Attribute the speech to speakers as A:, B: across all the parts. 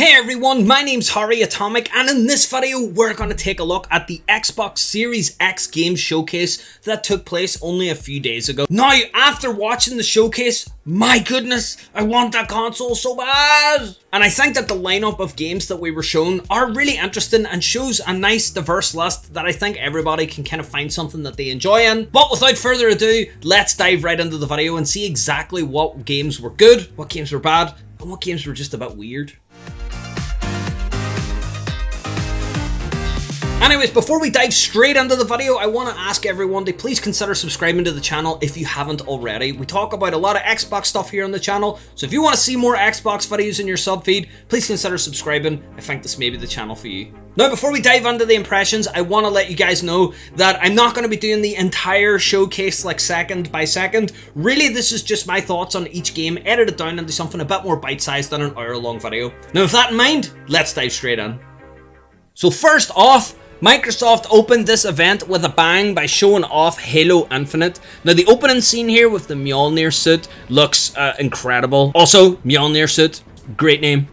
A: Hey everyone, my name's HarryAtomic, and in this video we're going to take a look at the Xbox Series X game showcase that took place only a few days ago. Now, after watching the showcase, my goodness, I want that console so bad! And I think that the lineup of games that we were shown are really interesting and shows a nice diverse list that I think everybody can kind of find something that they enjoy in. But without further ado, let's dive right into the video and see exactly what games were good, what games were bad, and what games were just a bit weird. Anyways, before we dive straight into the video, I want to ask everyone to please consider subscribing to the channel if you haven't already. We talk about a lot of Xbox stuff here on the channel, so if you want to see more Xbox videos in your sub feed, please consider subscribing. I think this may be the channel for you. Now, before we dive into the impressions, I want to let you guys know that I'm not going to be doing the entire showcase like second by second. Really, this is just my thoughts on each game, edited down into something a bit more bite-sized than an hour-long video. Now, with that in mind, let's dive straight in. So first off, Microsoft opened this event with a bang by showing off Halo Infinite. Now, the opening scene here with the Mjolnir suit looks incredible. Also, Mjolnir suit, great name,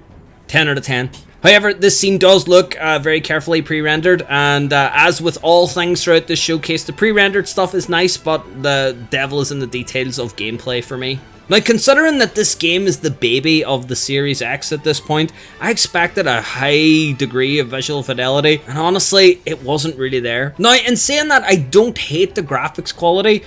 A: 10 out of 10. However, this scene does look very carefully pre-rendered, and as with all things throughout this showcase, the pre-rendered stuff is nice, but the devil is in the details of gameplay for me. Now, considering that this game is the baby of the Series X at this point, I expected a high degree of visual fidelity, and honestly, it wasn't really there. Now, in saying that, I don't hate the graphics quality.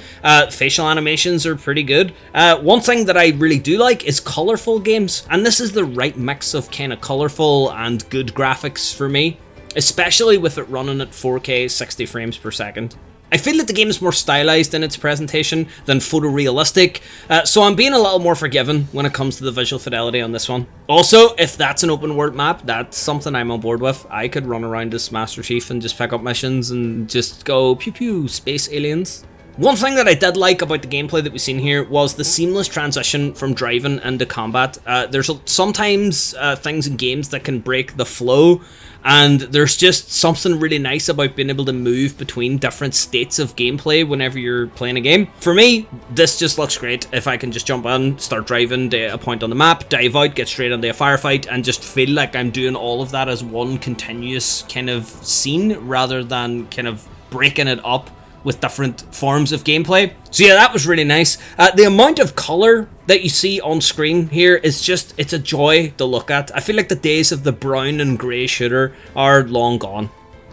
A: Facial animations are pretty good. One thing that I really do like is colorful games, and this is the right mix of kind of colorful and good graphics for me, especially with it running at 4K 60 frames per second. I feel that the game is more stylized in its presentation than photorealistic, so I'm being a little more forgiving when it comes to the visual fidelity on this one. Also, if that's an open world map, that's something I'm on board with. I could run around as Master Chief and just pick up missions and just go pew pew, space aliens. One thing that I did like about the gameplay that we've seen here was the seamless transition from driving into combat. There's sometimes things in games that can break the flow, and there's just something really nice about being able to move between different states of gameplay whenever you're playing a game. For me, this just looks great if I can just jump in, start driving to a point on the map, dive out, get straight into a firefight, and just feel like I'm doing all of that as one continuous kind of scene rather than kind of breaking it up with different forms of gameplay. So yeah, that was really nice. The amount of color that you see on screen here is just, it's a joy to look at. I feel like the days of the brown and grey shooter are long gone.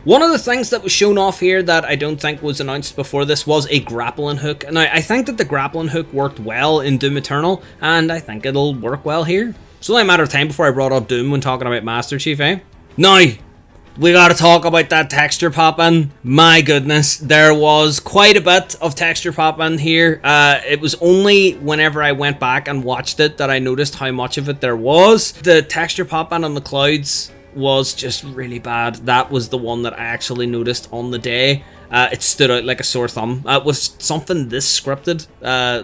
A: One of the things that was shown off here that I don't think was announced before this was a grappling hook. Now, I think that the grappling hook worked well in Doom Eternal, and I think it'll work well here. It's only a matter of time before I brought up Doom when talking about Master Chief, eh? Now, we gotta talk about that texture pop-in. My goodness, there was quite a bit of texture pop-in here. It was only whenever I went back and watched it that I noticed how much of it there was. The texture pop-in on the clouds was just really bad. That was the one that I actually noticed on the day. It stood out like a sore thumb. With something this scripted,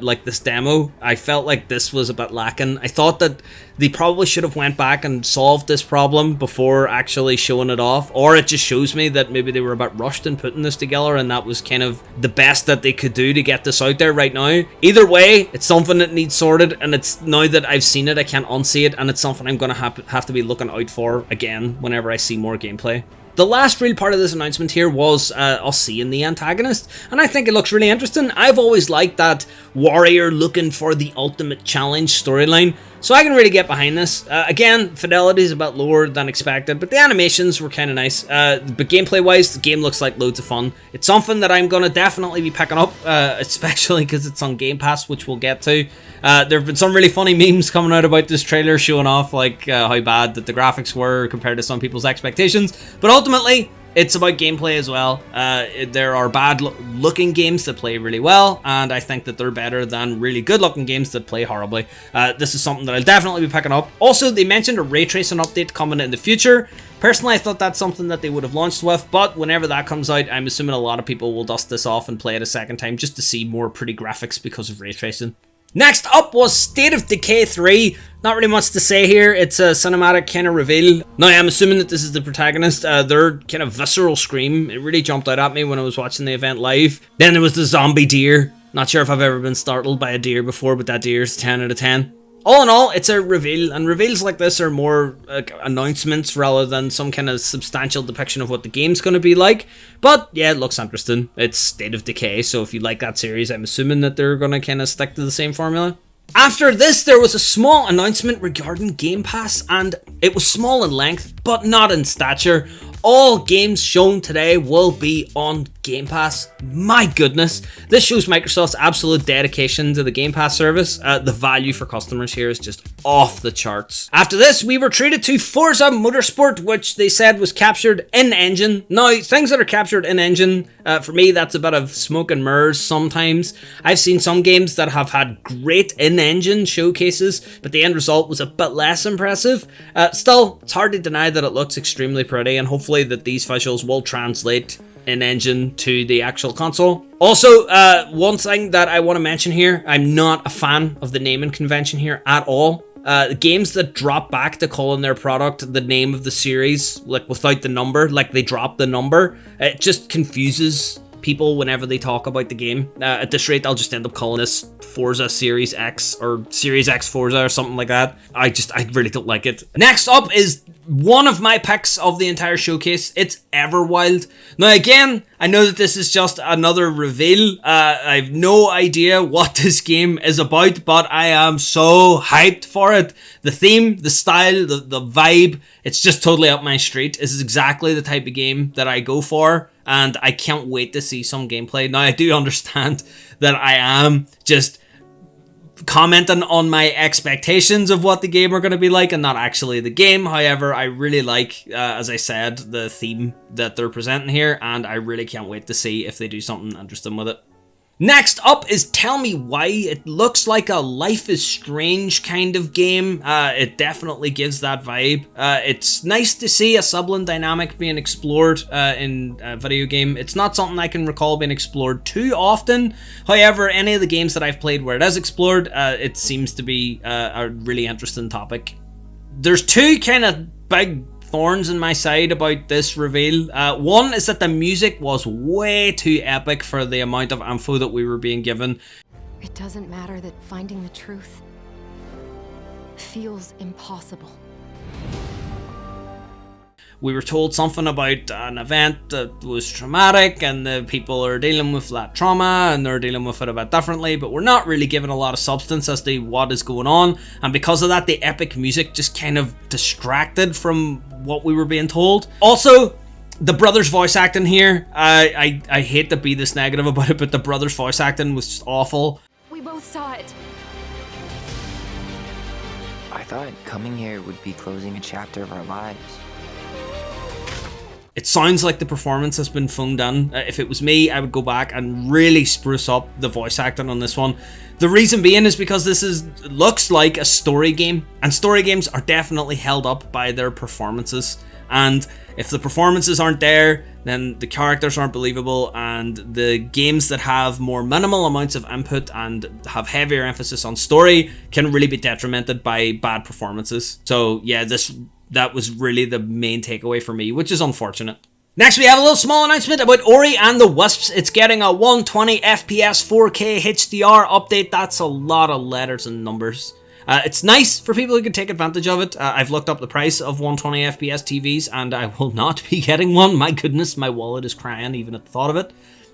A: like this demo, I felt like this was a bit lacking. I thought that they probably should have went back and solved this problem before actually showing it off, or it just shows me that maybe they were a bit rushed in putting this together and that was kind of the best that they could do to get this out there right now. Either way, it's something that needs sorted, and it's now that I've seen it, I can't unsee it, and it's something I'm gonna have to be looking out for again whenever I see more gameplay. The last real part of this announcement here was us seeing the antagonist, and I think it looks really interesting. I've always liked that warrior looking for the ultimate challenge storyline, so I can really get behind this. Again, fidelity is a bit lower than expected, but the animations were kind of nice. But gameplay-wise, the game looks like loads of fun. It's something that I'm going to definitely be picking up, especially because it's on Game Pass, which we'll get to. There have been some really funny memes coming out about this trailer showing off like how bad that the graphics were compared to some people's expectations, but ultimately, it's about gameplay as well. There are bad looking games that play really well, and I think that they're better than really good looking games that play horribly. This is something that I'll definitely be picking up. Also, they mentioned a ray tracing update coming in the future. Personally, I thought that's something that they would have launched with, but whenever that comes out, I'm assuming a lot of people will dust this off and play it a second time just to see more pretty graphics because of ray tracing. Next up was State of Decay 3. Not really much to say here. It's a cinematic kind of reveal. Now, I'm assuming that this is the protagonist. Their kind of visceral scream, it really jumped out at me when I was watching the event live. Then there was the zombie deer. Not sure if I've ever been startled by a deer before, but that deer is 10 out of 10. All in all, it's a reveal, and reveals like this are more like announcements rather than some kind of substantial depiction of what the game's going to be like. But yeah, it looks interesting. It's State of Decay, so if you like that series, I'm assuming that they're going to kind of stick to the same formula. After this, there was a small announcement regarding Game Pass, and it was small in length, but not in stature. All games shown today will be on Game Pass. My goodness, this shows Microsoft's absolute dedication to the Game Pass service. The value for customers here is just off the charts. After this, we were treated to Forza Motorsport, which they said was captured in-engine. Now, things that are captured in-engine, for me, that's a bit of smoke and mirrors sometimes. I've seen some games that have had great in-engine showcases, but the end result was a bit less impressive. Still, it's hard to deny that it looks extremely pretty, and hopefully that these visuals will translate in-engine to the actual console. Also, one thing that I want to mention here, I'm not a fan of the naming convention here at all. Games that drop back to calling their product the name of the series, like without the number, like they drop the number, it just confuses people whenever they talk about the game. At this rate, I'll just end up calling this Forza Series X or Series X Forza or something like that. I really don't like it. Next up is one of my picks of the entire showcase. It's Everwild. Now again, I know that this is just another reveal. I have no idea what this game is about, but I am so hyped for it. The theme, the style, the vibe, it's just totally up my street. This is exactly the type of game that I go for, and I can't wait to see some gameplay. Now I do understand that I am just commenting on my expectations of what the game are going to be like and not actually the game. However, I really like, as I said, the theme that they're presenting here, and I really can't wait to see if they do something interesting with it. Next up is Tell Me Why. It looks like a Life is Strange kind of game. It definitely gives that vibe. It's nice to see a sibling dynamic being explored in a video game. It's not something I can recall being explored too often. However, any of the games that I've played where it is explored, it seems to be a really interesting topic. There's two kind of big thorns in my side about this reveal. One is that the music was way too epic for the amount of info that we were being given.
B: It doesn't matter that finding the truth feels impossible.
A: We were told something about an event that was traumatic and the people are dealing with that trauma and they're dealing with it a bit differently, but we're not really given a lot of substance as to what is going on, and because of that the epic music just kind of distracted from what we were being told. Also, the brothers' voice acting here, I hate to be this negative about it, but the brothers' voice acting was just awful.
B: We both saw it.
C: I thought coming here would be closing a chapter of our lives.
A: It sounds like the performance has been phoned in. If it was me, I would go back and really spruce up the voice acting on this one. The reason being is because this looks like a story game, and story games are definitely held up by their performances. And if the performances aren't there, then the characters aren't believable, and the games that have more minimal amounts of input and have heavier emphasis on story can really be detrimented by bad performances. So yeah, that was really the main takeaway for me, which is unfortunate. Next, we have a little small announcement about Ori and the Wasps. It's getting a 120 FPS 4K HDR update. That's a lot of letters and numbers. It's nice for people who can take advantage of it. I've looked up the price of 120 FPS TVs and I will not be getting one. My goodness, my wallet is crying even at the thought of it.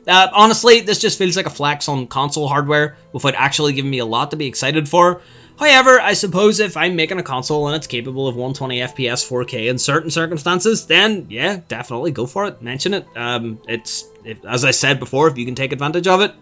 A: Honestly, this just feels like a flex on console hardware without actually giving me a lot to be excited for. However, I suppose if I'm making a console and it's capable of 120 FPS 4K in certain circumstances, then yeah, definitely go for it. Mention it. As I said before, if you can take advantage of it,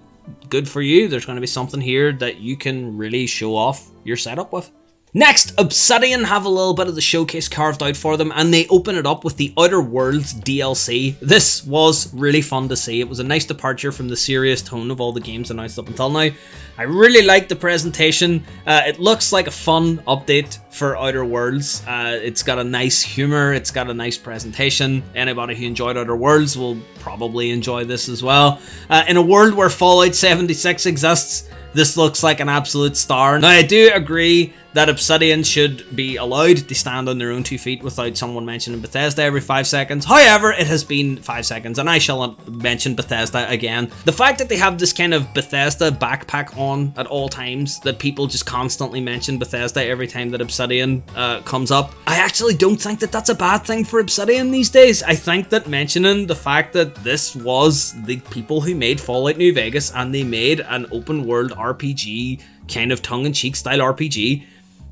A: good for you. There's going to be something here that you can really show off your setup with. Next, Obsidian have a little bit of the showcase carved out for them, and they open it up with the Outer Worlds DLC. This was really fun to see. It was a nice departure from the serious tone of all the games announced up until now. I really liked the presentation. It looks like a fun update for Outer Worlds. It's got a nice humor, it's got a nice presentation. Anybody who enjoyed Outer Worlds will probably enjoy this as well. In a world where Fallout 76 exists, This looks like an absolute star. Now, I do agree that Obsidian should be allowed to stand on their own 2 feet without someone mentioning Bethesda every 5 seconds. However, it has been 5 seconds, and I shall not mention Bethesda again. The fact that they have this kind of Bethesda backpack on at all times, that people just constantly mention Bethesda every time that Obsidian comes up, I actually don't think that that's a bad thing for Obsidian these days. I think that mentioning the fact that this was the people who made Fallout New Vegas, and they made an open world RPG, kind of tongue-in-cheek style RPG,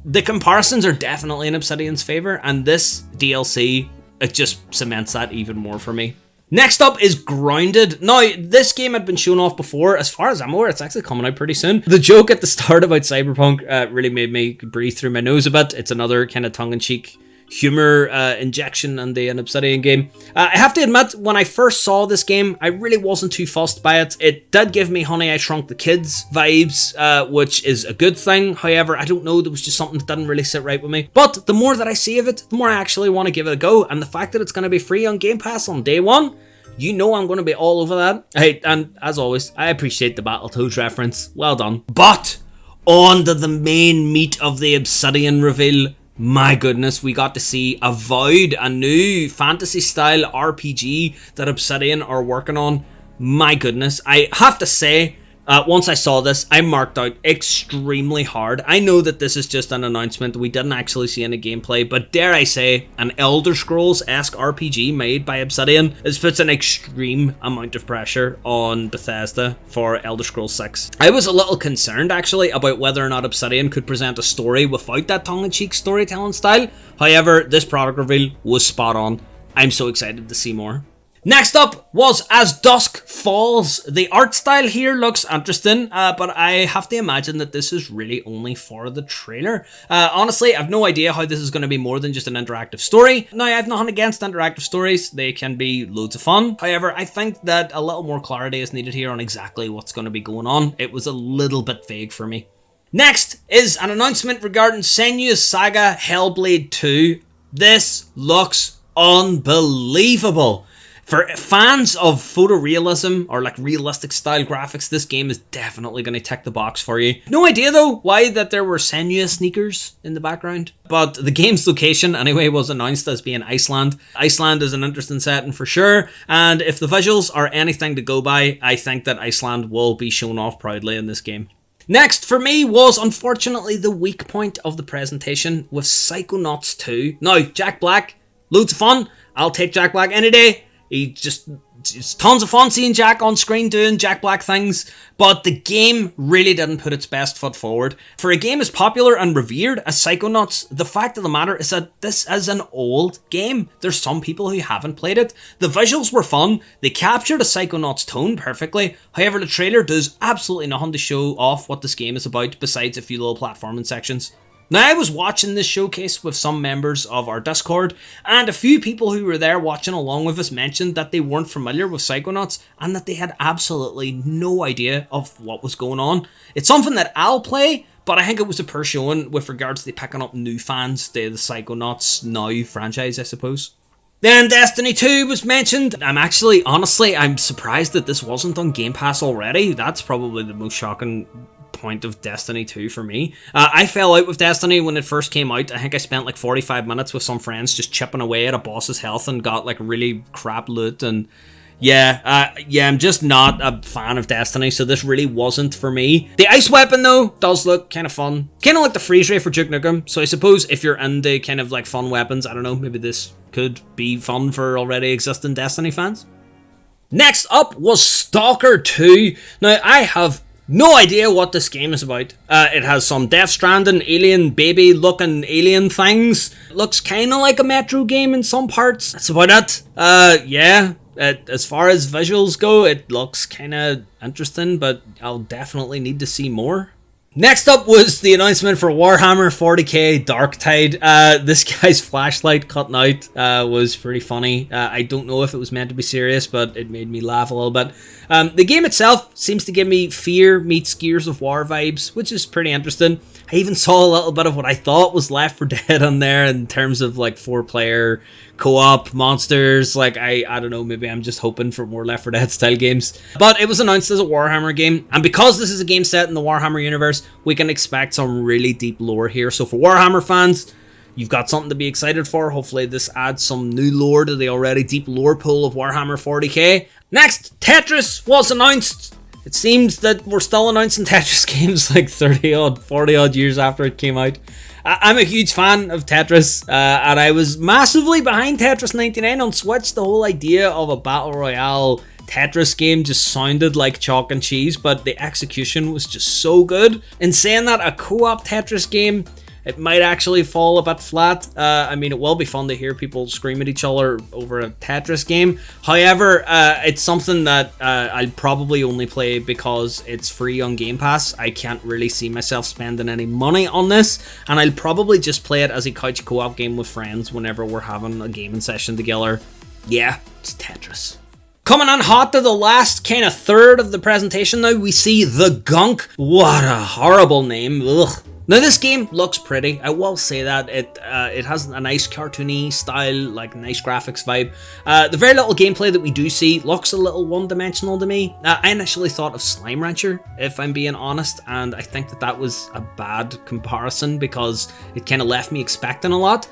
A: the comparisons are definitely in Obsidian's favor, and this DLC, it just cements that even more for me. Next up is Grounded. Now, this game had been shown off before. As far as I'm aware, it's actually coming out pretty soon. The joke at the start about Cyberpunk really made me breathe through my nose a bit. It's another kind of tongue-in-cheek humor injection in an Obsidian game. I have to admit, when I first saw this game, I really wasn't too fussed by it. It did give me Honey, I Shrunk the Kids vibes, which is a good thing. However, I don't know, there was just something that didn't really sit right with me. But the more that I see of it, the more I actually want to give it a go. And the fact that it's going to be free on Game Pass on day one, you know I'm going to be all over that. Hey, and as always, I appreciate the Battletoads reference. Well done. But on to the main meat of the Obsidian reveal. My goodness, we got to see Avowed, a new fantasy-style RPG that Obsidian are working on. My goodness, I have to say, once I saw this, I marked out extremely hard. I know that this is just an announcement. We didn't actually see any gameplay, but dare I say, an Elder Scrolls-esque RPG made by Obsidian has put an extreme amount of pressure on Bethesda for Elder Scrolls 6. I was a little concerned, actually, about whether or not Obsidian could present a story without that tongue-in-cheek storytelling style. However, this product reveal was spot on. I'm so excited to see more. Next up was As Dusk Falls. The art style here looks interesting, but I have to imagine that this is really only for the trailer. Honestly, I've no idea how this is going to be more than just an interactive story. Now, I have nothing against interactive stories. They can be loads of fun. However, I think that a little more clarity is needed here on exactly what's going to be going on. It was a little bit vague for me. Next is an announcement regarding Senua's Saga Hellblade II. This looks unbelievable. For fans of photorealism or like realistic style graphics, this game is definitely going to tick the box for you. No idea though why that there were Senua sneakers in the background, but the game's location anyway was announced as being Iceland. Iceland is an interesting setting for sure, and if the visuals are anything to go by, I think that Iceland will be shown off proudly in this game. Next for me was unfortunately the weak point of the presentation with Psychonauts 2. Now, Jack Black, loads of fun. I'll take Jack Black any day. It's tons of fun seeing Jack on screen doing Jack Black things, but the game really didn't put its best foot forward. For a game as popular and revered as Psychonauts, the fact of the matter is that this is an old game. There's some people who haven't played it. The visuals were fun, they captured a Psychonauts tone perfectly, however the trailer does absolutely nothing to show off what this game is about besides a few little platforming sections. Now, I was watching this showcase with some members of our Discord, and a few people who were there watching along with us mentioned that they weren't familiar with Psychonauts and that they had absolutely no idea of what was going on. It's something that I'll play, but I think it was a poor showing with regards to picking up new fans to the Psychonauts Now franchise, I suppose. Then Destiny 2 was mentioned. I'm surprised that this wasn't on Game Pass already. That's probably the most shocking point of Destiny 2 for me. I fell out with Destiny when it first came out. I think I spent like 45 minutes with some friends just chipping away at a boss's health and got like really crap loot, and I'm just not a fan of Destiny, so this really wasn't for me. The ice weapon though does look kind of fun, kind of like the freeze ray for Duke Nukem, so I suppose if you're into kind of like fun weapons, I don't know, maybe this could be fun for already existing Destiny fans. Next up was Stalker 2. Now, I have no idea what this game is about. It has some Death Stranding alien baby looking alien things. It looks kind of like a Metro game in some parts. That's about it. As far as visuals go, it looks kind of interesting, but I'll definitely need to see more. Next up was the announcement for Warhammer 40k Darktide. This guy's flashlight cutting out was pretty funny. I don't know if it was meant to be serious, but it made me laugh a little bit. The game itself seems to give me Fear meets Gears of War vibes, which is pretty interesting. I even saw a little bit of what I thought was Left 4 Dead on there in terms of like 4-player co-op monsters. Like I don't know, maybe I'm just hoping for more Left 4 Dead style games. But it was announced as a Warhammer game, and because this is a game set in the Warhammer universe, we can expect some really deep lore here. So for Warhammer fans, you've got something to be excited for. Hopefully this adds some new lore to the already deep lore pool of Warhammer 40k. Next, Tetris was announced. It seems that we're still announcing Tetris games like 30 odd, 40 odd years after it came out. I'm a huge fan of Tetris, and I was massively behind Tetris 99 on Switch. The whole idea of a battle royale Tetris game just sounded like chalk and cheese, but the execution was just so good. In saying that, a co-op Tetris game, it might actually fall a bit flat. I mean, it will be fun to hear people scream at each other over a Tetris game. However, it's something that I'll probably only play because it's free on Game Pass. I can't really see myself spending any money on this, and I'll probably just play it as a couch co-op game with friends whenever we're having a gaming session together. Yeah, it's Tetris. Coming on hot to the last kind of third of the presentation now, we see The Gunk. What a horrible name. Ugh. Now this game looks pretty, I will say that. It has a nice cartoony style, like nice graphics vibe. The very little gameplay that we do see looks a little one-dimensional to me. I initially thought of Slime Rancher, if I'm being honest, and I think that was a bad comparison because it kind of left me expecting a lot.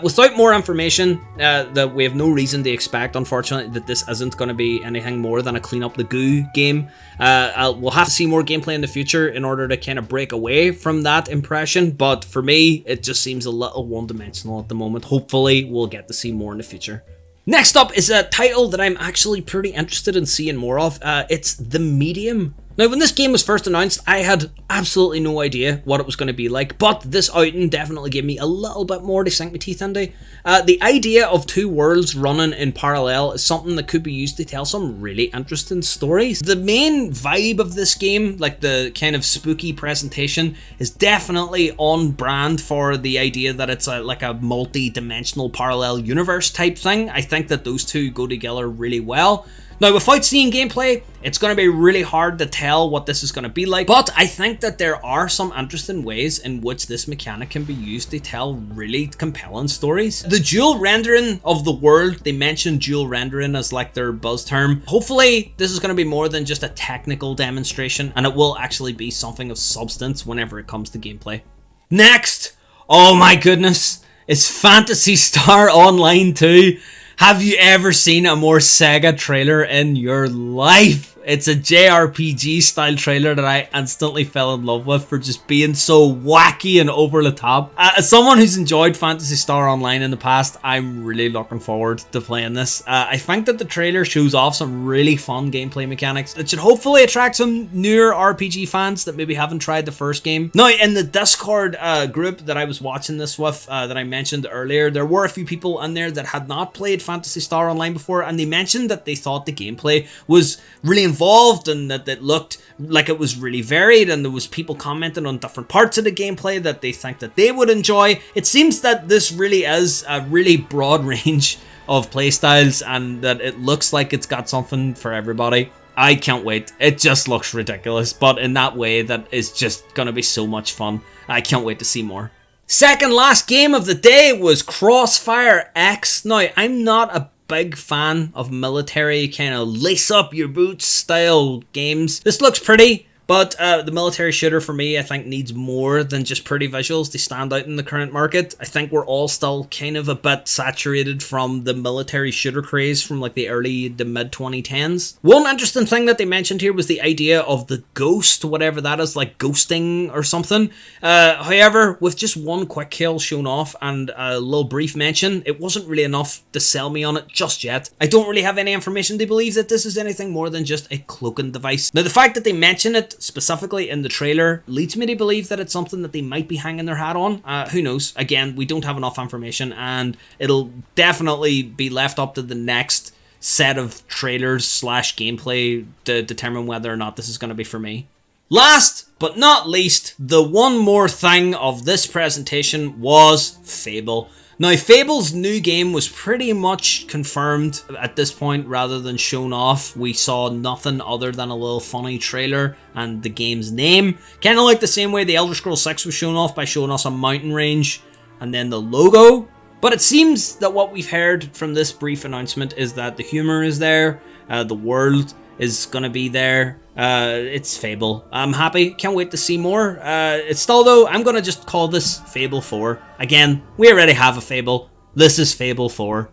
A: Without more information, that we have no reason to expect, unfortunately, that this isn't going to be anything more than a clean up the goo game. We'll have to see more gameplay in the future in order to kind of break away from that impression, but for me, it just seems a little one-dimensional at the moment. Hopefully, we'll get to see more in the future. Next up is a title that I'm actually pretty interested in seeing more of. It's The Medium. Now, when this game was first announced, I had absolutely no idea what it was going to be like, but this outing definitely gave me a little bit more to sink my teeth into. The idea of two worlds running in parallel is something that could be used to tell some really interesting stories. The main vibe of this game, like the kind of spooky presentation, is definitely on brand for the idea that it's like a multi-dimensional parallel universe type thing. I think that those two go together really well. Now, without seeing gameplay, it's going to be really hard to tell what this is going to be like, but I think that there are some interesting ways in which this mechanic can be used to tell really compelling stories. The dual rendering of the world, they mentioned dual rendering as like their buzz term. Hopefully, this is going to be more than just a technical demonstration, and it will actually be something of substance whenever it comes to gameplay. Next, oh my goodness, it's Phantasy Star Online 2. Have you ever seen a more Sega trailer in your life? It's a JRPG style trailer that I instantly fell in love with for just being so wacky and over the top. As someone who's enjoyed Phantasy Star Online in the past, I'm really looking forward to playing this. I think that the trailer shows off some really fun gameplay mechanics that should hopefully attract some newer RPG fans that maybe haven't tried the first game. Now, in the Discord group that I was watching this with, that I mentioned earlier, there were a few people in there that had not played Phantasy Star Online before, and they mentioned that they thought the gameplay was really involved and that it looked like it was really varied, and there was people commenting on different parts of the gameplay that they think that they would enjoy. It seems that this really is a really broad range of playstyles and that it looks like it's got something for everybody. I can't wait. It just looks ridiculous, but in that way that is just gonna be so much fun. I can't wait to see more. Second last game of the day was Crossfire X. Now, I'm not a big fan of military kind of lace up your boots style games. This looks pretty, but the military shooter for me, I think, needs more than just pretty visuals to stand out in the current market. I think we're all still kind of a bit saturated from the military shooter craze from like the mid 2010s. One interesting thing that they mentioned here was the idea of the ghost, whatever that is, like ghosting or something. However, with just one quick kill shown off and a little brief mention, it wasn't really enough to sell me on it just yet. I don't really have any information to believe that this is anything more than just a cloaking device. Now, the fact that they mention it specifically in the trailer leads me to believe that it's something that they might be hanging their hat on. Who knows? Again, we don't have enough information, and it'll definitely be left up to the next set of trailers / gameplay to determine whether or not this is going to be for me. Last but not least, the one more thing of this presentation was Fable. Now, Fable's new game was pretty much confirmed at this point rather than shown off. We saw nothing other than a little funny trailer and the game's name. Kind of like the same way the Elder Scrolls 6 was shown off by showing us a mountain range and then the logo. But it seems that what we've heard from this brief announcement is that the humor is there, the world is going to be there. It's Fable. I'm happy. Can't wait to see more. It's still, though, I'm going to just call this Fable 4. Again, we already have a Fable. This is Fable 4.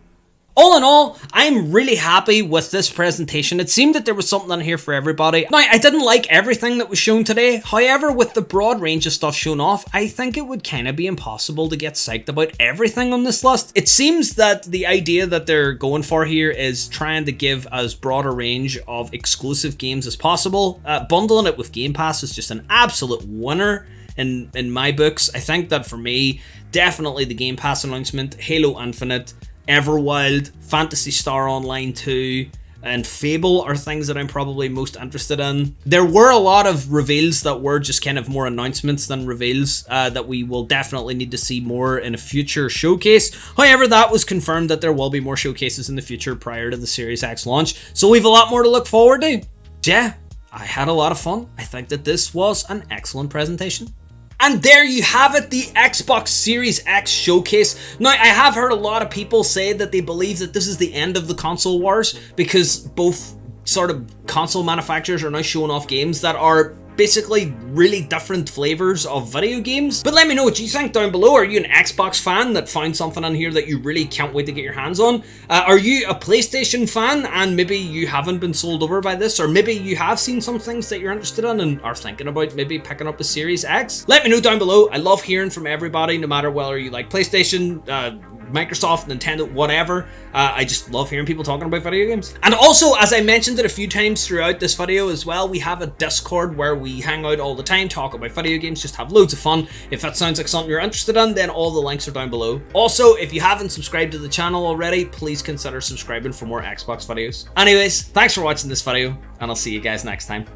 A: All in all, I'm really happy with this presentation. It seemed that there was something in here for everybody. Now, I didn't like everything that was shown today. However, with the broad range of stuff shown off, I think it would kind of be impossible to get psyched about everything on this list. It seems that the idea that they're going for here is trying to give as broad a range of exclusive games as possible. Bundling it with Game Pass is just an absolute winner in my books. I think that for me, definitely the Game Pass announcement, Halo Infinite, Everwild, Phantasy Star Online 2, and Fable are things that I'm probably most interested in. There were a lot of reveals that were just kind of more announcements than reveals that we will definitely need to see more in a future showcase. However, that was confirmed that there will be more showcases in the future prior to the Series X launch, so we've a lot more to look forward to. Yeah, I had a lot of fun. I think that this was an excellent presentation. And there you have it, the Xbox Series X showcase. Now, I have heard a lot of people say that they believe that this is the end of the console wars because both sort of console manufacturers are now showing off games that are basically really different flavors of video games. But let me know what you think down below. Are you an Xbox fan that found something on here that you really can't wait to get your hands on? Are you a PlayStation fan and maybe you haven't been sold over by this, or maybe you have seen some things that you're interested in and are thinking about maybe picking up a Series X? Let me know down below. I love hearing from everybody, no matter whether you like PlayStation, Microsoft, Nintendo, whatever. I just love hearing people talking about video games. And also, as I mentioned it a few times throughout this video as well, we have a Discord where we hang out all the time, talk about video games, just have loads of fun. If that sounds like something you're interested in, then all the links are down below. Also, if you haven't subscribed to the channel already, please consider subscribing for more Xbox videos. Anyways, thanks for watching this video, and I'll see you guys next time.